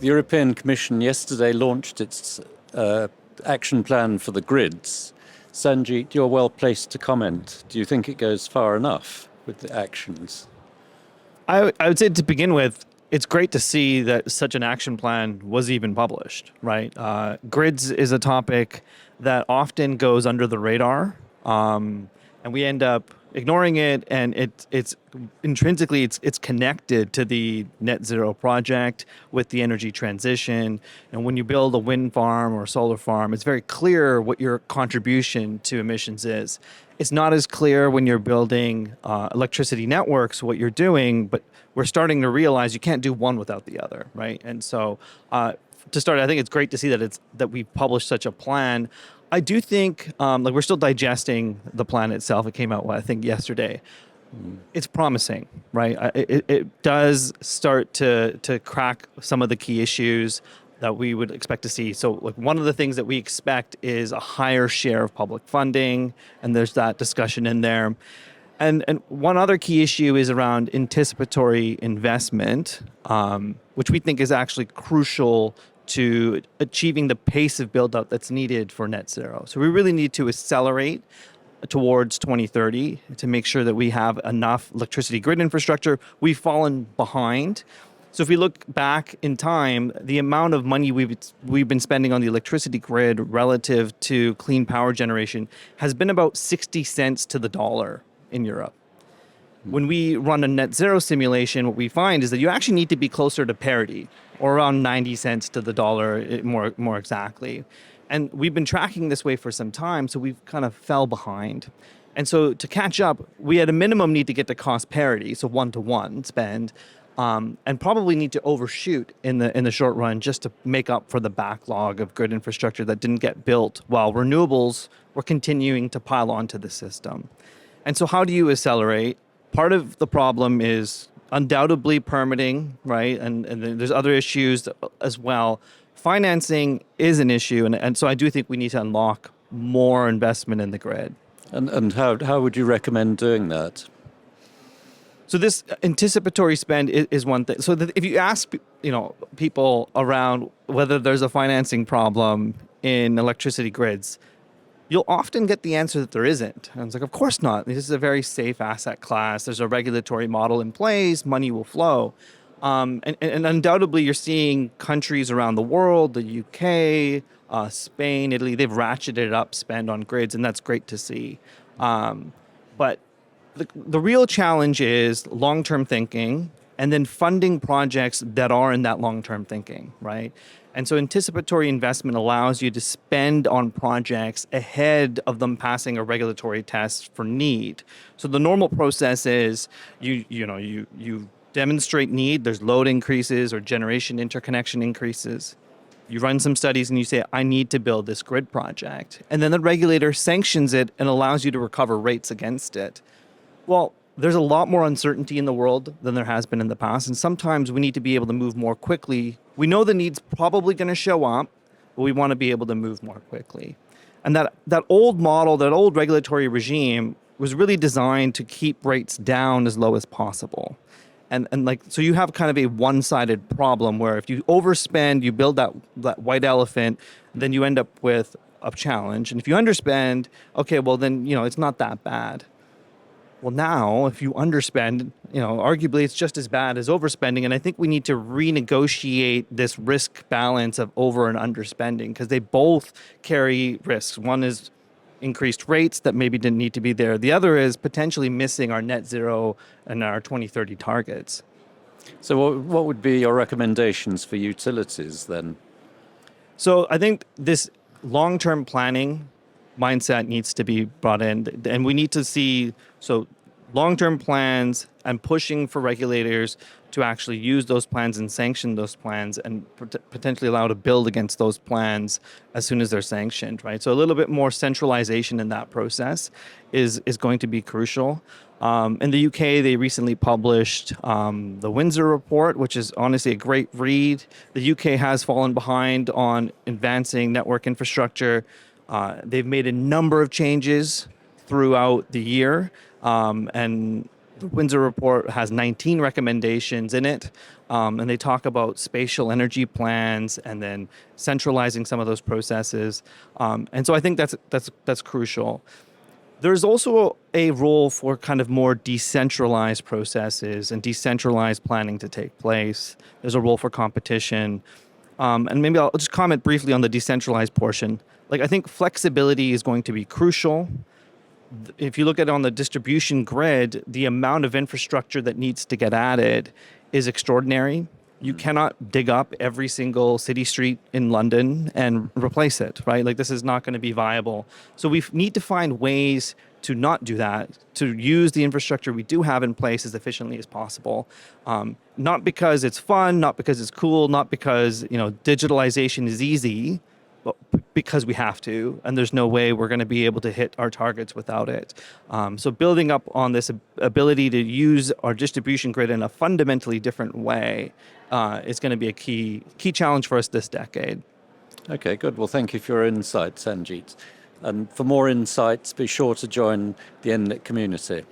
The European Commission yesterday launched its action plan for the grids. Sanjeet, you're well placed to comment. Do you think it goes far enough with the actions? I would say to begin with, it's great to see that such an action plan was even published, right? Grids is a topic that often goes under the radar, and we end up ignoring it. And it's intrinsically it's connected to the net zero project with the energy transition. And when you build a wind farm or a solar farm, it's very clear what your contribution to emissions is. It's not as clear when you're building electricity networks what you're doing, but we're starting to realize you can't do one without the other, right? And so, to start, I think it's great to see that we've published such a plan. I do think we're still digesting the plan itself. It came out, I think, yesterday. It's promising, right? It does start to crack some of the key issues that we would expect to see. So like one of the things that we expect is a higher share of public funding, and there's that discussion in there. And one other key issue is around anticipatory investment, which we think is actually crucial to achieving the pace of build-out that's needed for net zero. So we really need to accelerate towards 2030 to make sure that we have enough electricity grid infrastructure. We've fallen behind. So if we look back in time, the amount of money we've been spending on the electricity grid relative to clean power generation has been about 60 cents to the dollar in Europe. When we run a net zero simulation, what we find is that you actually need to be closer to parity, or around 90 cents to the dollar more exactly. And we've been tracking this way for some time, so we've kind of fell behind. And so to catch up, we at a minimum need to get to cost parity, so 1-to-1 spend, and probably need to overshoot in the short run just to make up for the backlog of grid infrastructure that didn't get built while renewables were continuing to pile onto the system. And so how do you accelerate? Part of the problem is undoubtedly permitting, right? And there's other issues as well. Financing is an issue, and so I do think we need to unlock more investment in the grid. And how would you recommend doing that? So this anticipatory spend is one thing. So that if you ask people around whether there's a financing problem in electricity grids, you'll often get the answer that there isn't. And it's like, of course not. This is a very safe asset class. There's a regulatory model in place. Money will flow. And undoubtedly, you're seeing countries around the world, the UK, Spain, Italy, they've ratcheted up spend on grids, and that's great to see. But the real challenge is long-term thinking and then funding projects that are in that long-term thinking, right? And so anticipatory investment allows you to spend on projects ahead of them passing a regulatory test for need. So the normal process is you demonstrate need, there's load increases or generation interconnection increases. You run some studies and you say, I need to build this grid project. And then the regulator sanctions it and allows you to recover rates against it. Well, there's a lot more uncertainty in the world than there has been in the past, and sometimes we need to be able to move more quickly. We know the need's probably going to show up, but we want to be able to move more quickly. And that old model, that old regulatory regime was really designed to keep rates down as low as possible. And so you have kind of a one-sided problem where if you overspend, you build that white elephant, then you end up with a challenge. And if you underspend, okay, well then, it's not that bad. Well, now, if you underspend, arguably it's just as bad as overspending. And I think we need to renegotiate this risk balance of over and underspending because they both carry risks. One is increased rates that maybe didn't need to be there. The other is potentially missing our net zero and our 2030 targets. So what would be your recommendations for utilities then? So I think this long-term planning mindset needs to be brought in, and we need to see long-term plans and pushing for regulators to actually use those plans and sanction those plans and potentially allow to build against those plans as soon as they're sanctioned, right? So a little bit more centralization in that process is going to be crucial. In the UK, they recently published the Windsor Report, which is honestly a great read. The UK has fallen behind on advancing network infrastructure. They've made a number of changes throughout the year, and The Windsor report has 19 recommendations in it, and they talk about spatial energy plans and then centralizing some of those processes. And so I think that's crucial. There's also a role for kind of more decentralized processes and decentralized planning to take place. There's a role for competition. And maybe I'll just comment briefly on the decentralized portion. Like, I think flexibility is going to be crucial. If you look at it on the distribution grid, the amount of infrastructure that needs to get added is extraordinary. You cannot dig up every single city street in London and replace it, right? Like, this is not going to be viable. So we need to find ways to not do that, to use the infrastructure we do have in place as efficiently as possible. Not because it's fun, not because it's cool, not because, digitalization is easy, but because we have to, and there's no way we're going to be able to hit our targets without it. So building up on this ability to use our distribution grid in a fundamentally different way is going to be a key challenge for us this decade. Okay, good. Well, thank you for your insights, Sanjeet. And for more insights, be sure to join the Enlit community.